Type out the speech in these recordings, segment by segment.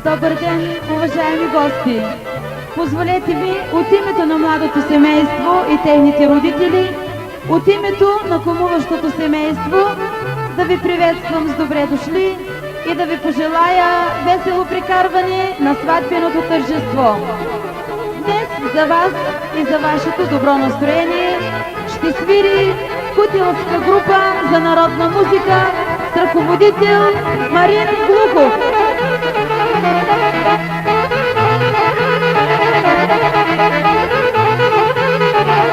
Добър ден, уважаеми гости! Позволете ми от името на младото семейство и техните родители, от името на кумуващото семейство, да ви приветствам с добре дошли и да ви пожелая весело прекарване на сватбеното тържество. Днес за вас и за вашето добро настроение ще свири кутилска група за народна музика с ръководител Марин Глухов.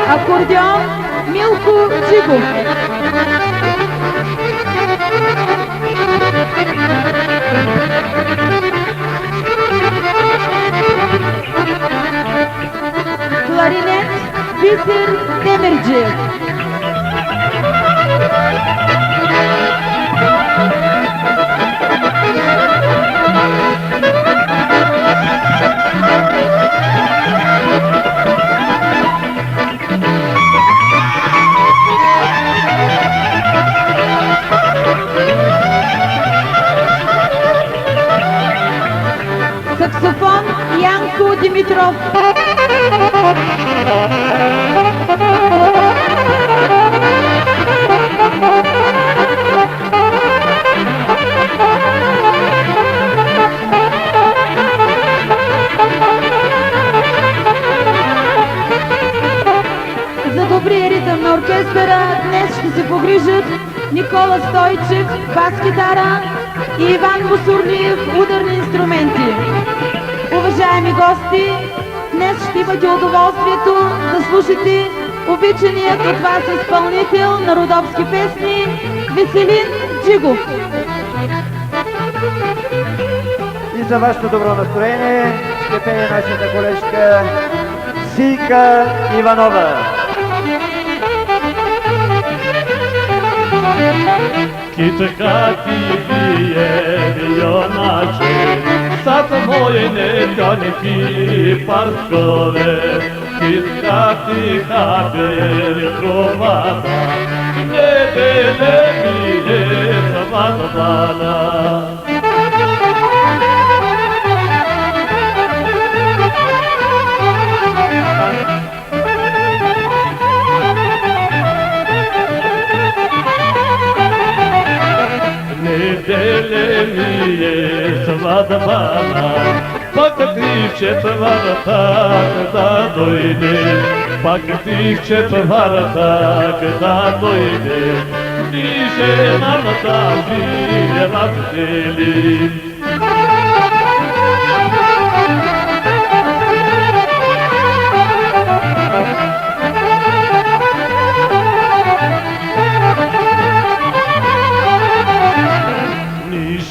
Акордеон Милко Джигов. Кларинет Бисер Демерджиев. Саксофон Янко Димитров. За добрия ритъм на оркестъра днес ще се погрижат Никола Стойчев, бас-гитара, и Иван Босурниев, ударни инструменти. Уважаеми гости, днес ще имате удоволствието да слушате обичаният от вас изпълнител на родопски песни Веселин Джигов. И за вашето добро настроение ще пее нашата колежка Сийка Иванова. Кичка ти бие юначе, сад моje neka ne ti parskove, kicka ti haberi trovata, ne dele mi je svadbana. Неделе ми е свадбана, пак ти в четвъртак да дойде, пак ти в четвъртак да дойде, и жената ви раздели.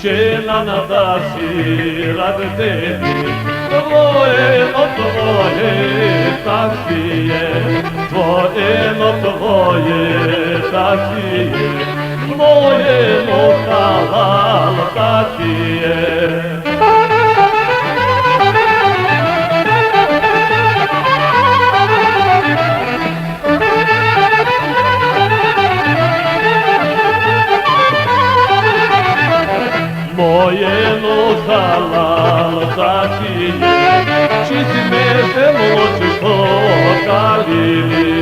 Жената си раздели, твоено так си е, твоено так си е, моено халал так си е. Моено халал закине, чи си ме се млочи покалили,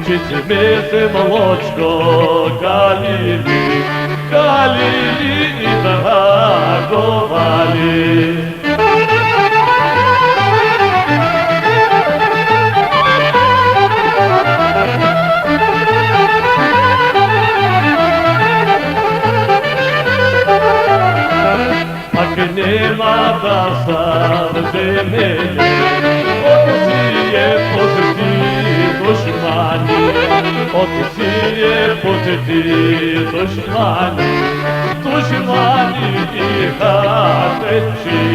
чи Čici mese молочко, Галили, Галили и драговали. Пак нема да сърде мене, от сие посети душмани, от сие посети душмани, душмани и хатечие.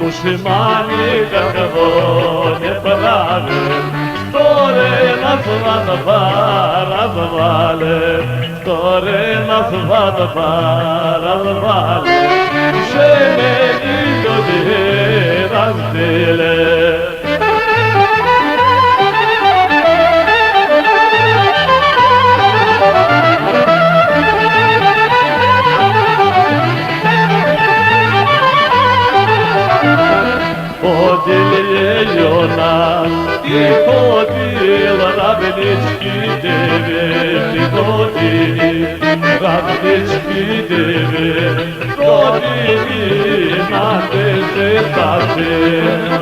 Душмани какво не правят, сторена сватба развалят, сторена сватба развалят, женени люди разделят. Ходил нас и ходил равнички девять, ходили равнички девять, ходили на десятки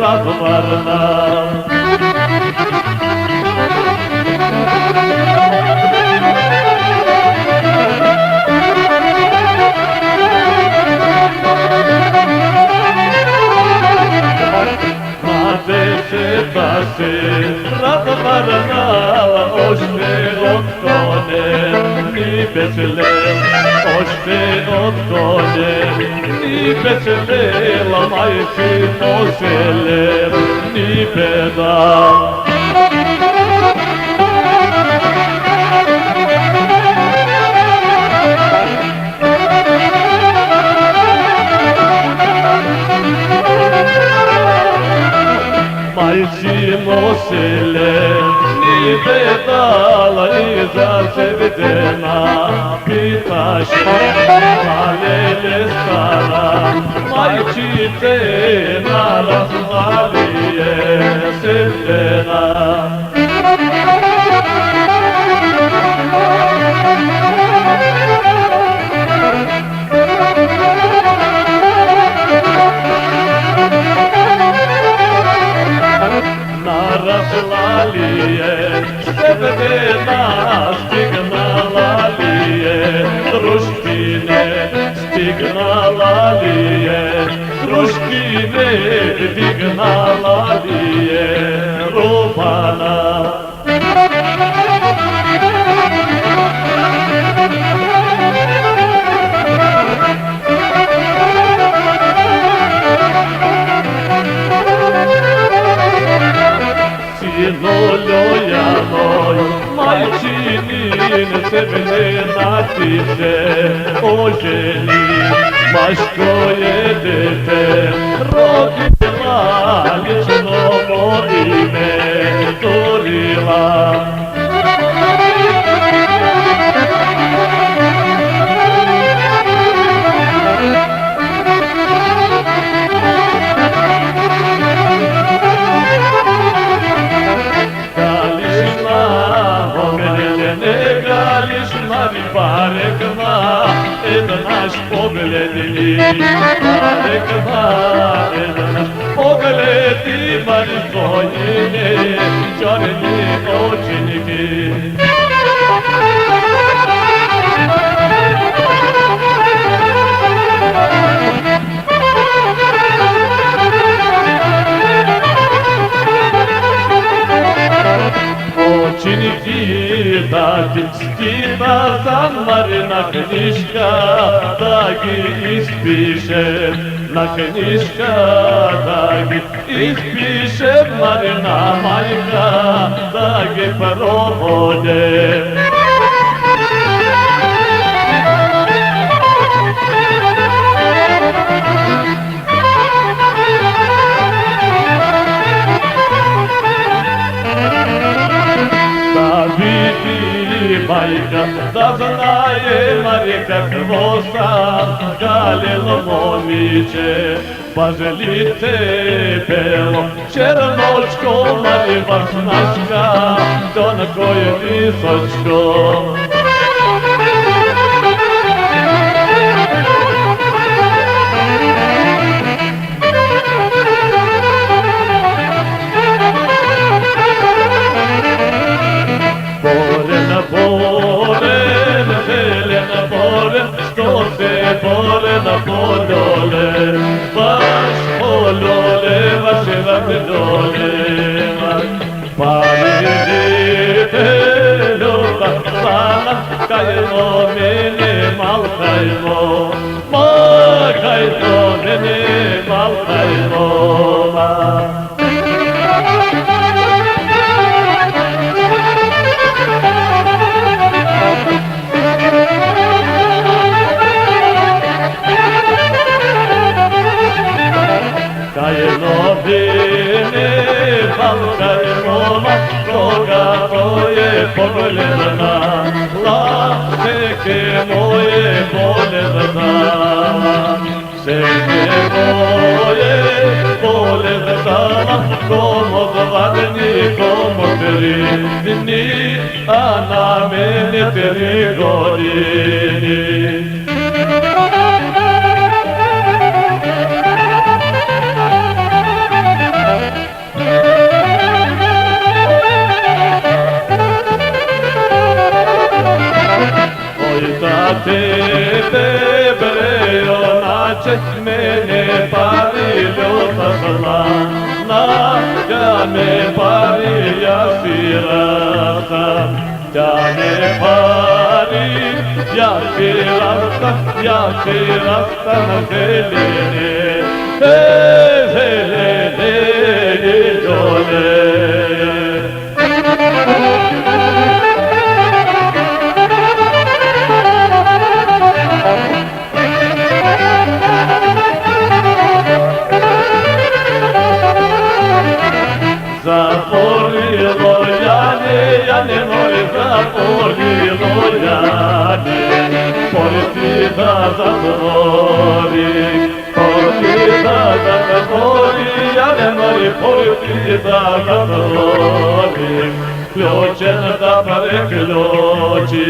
разварна. Се разварнала още от конем и Бетлем, още от конем и Бетлем, майчино селе ни беда. Майчино селе ни бедала и за себедена питаше, малеле стара, майчите на развалие селена. Развалие, себедена стигнала лие, дружкине стигнала лие, дружкине дигнала лие, рубана. Синуля мой, майчинин себедена тише, ожени, машкое дете, родила лично име турила. Парекма, это наш погляд, парекма, это наш погляд, и марифони, черные ученики. Ученики, дати стина замарена книжка, таки испишем на книжка, таки испишем Марина майка, таки проводим. мајка, да знае Мари какво сам галило момиче. Бажелите бело, черночко, Мари Варснашка, тонко и височко. Što se bore na podole, baš polole, vaše vrte dole. Pa vidite ljubav slana, kajmo mene malkajmo, malkajmo mene malkajmo. Kajmo mene malkajmo, koga moje pogledna, laseke moje poledna. Seke moje poledna, komo zvadni, komo tridni, a na mene 3 godine. Tebe brejonače, mene pari ljuta zlana, ja me pari ja sirata, ja me pari ja sirata na zeline, zeline idole. Zaporilo Jane moje zaporilo Jane, politi da zatvori, Jane moje politi da zatvori, ključen da preključi.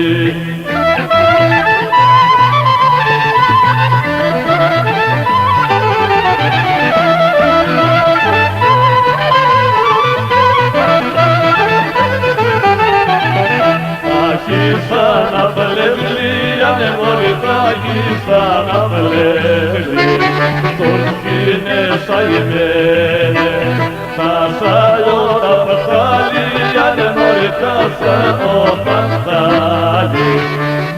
Kisa na plevli, ja ne mori ta kisa na plevli, turskine sajmene, ta sajota patali, ja ne mori ta sajota patali,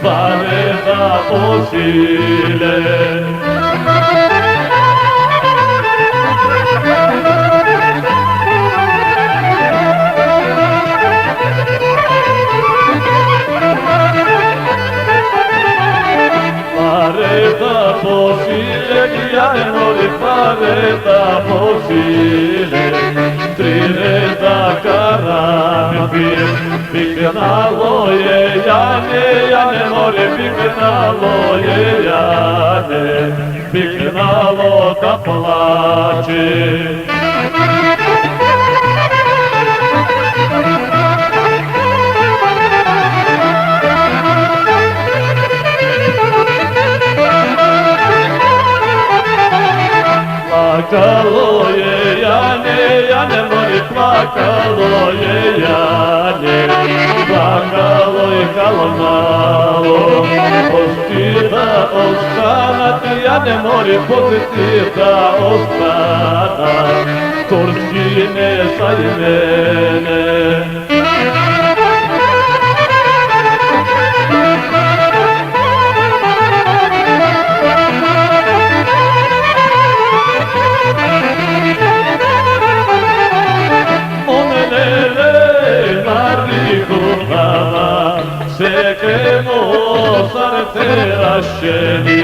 bare da posile. Pareta posile, ja ne mori pareta posile, 3 karantin, piknalo je Jane, ja ne mori piknalo je Jane, piknalo da plače. Plakalo je Jane mori, plakalo je Jane, plakalo je kalo malo, postida ostanat, Jane mori, postida ostanat, turskine sajmene. Sekemo sarte raščeni,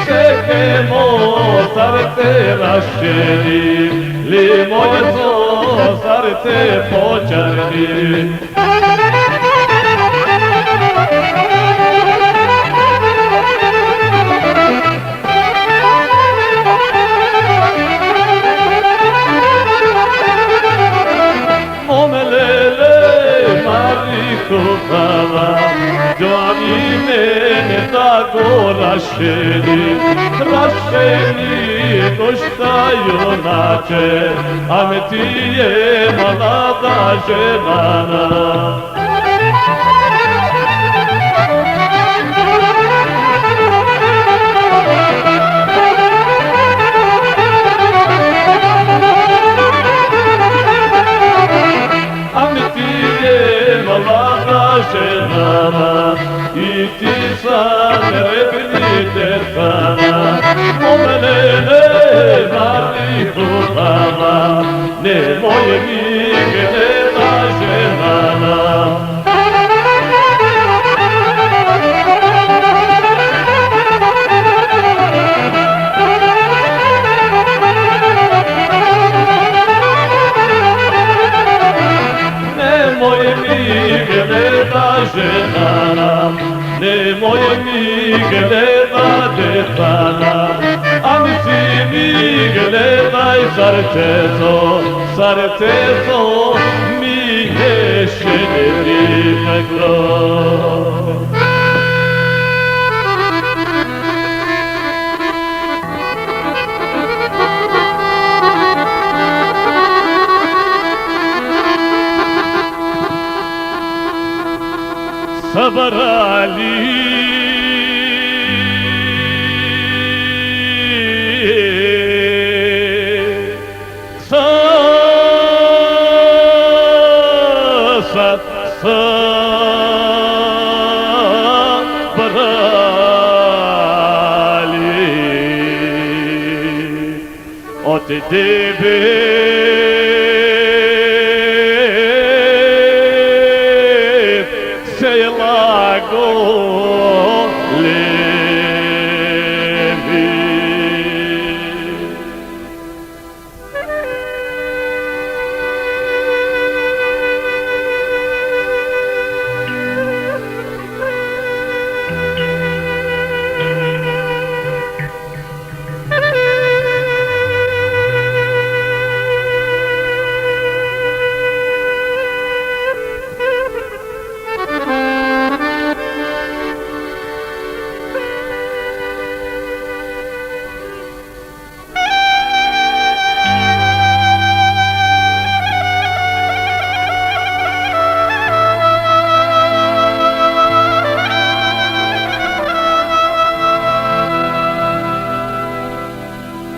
sekemo sarte raščeni, li moje so sarte počarni. хубава, Джони мене да го рашени, нощта юначе, аме ти е млада женана. Женана, и ти са неребните хана, омене марни хубава, не моје ми гледа женана. Женана, немој ми гледа детана, ами си ми гледај срцето ми еше негло. Събрали от тебе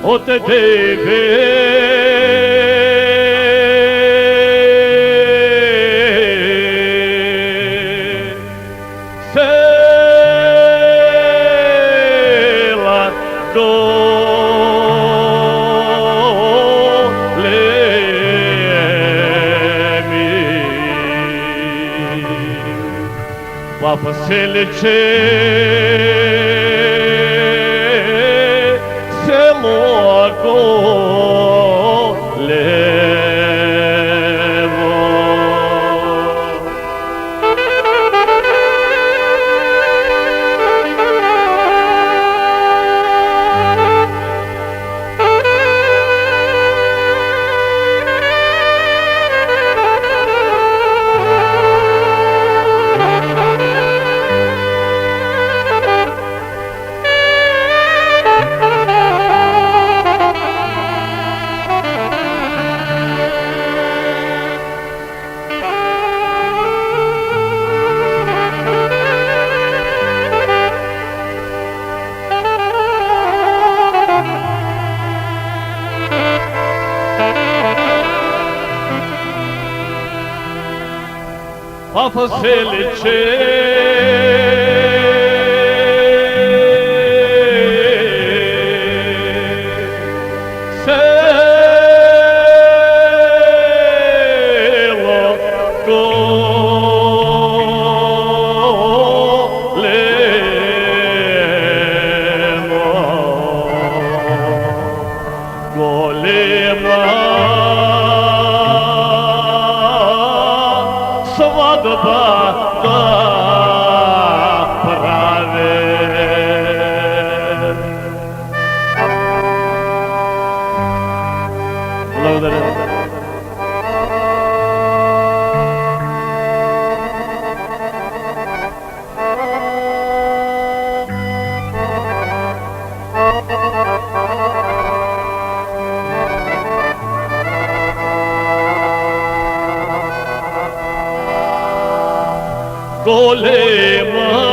от тебе села големи, папа селиче Papa Selice голема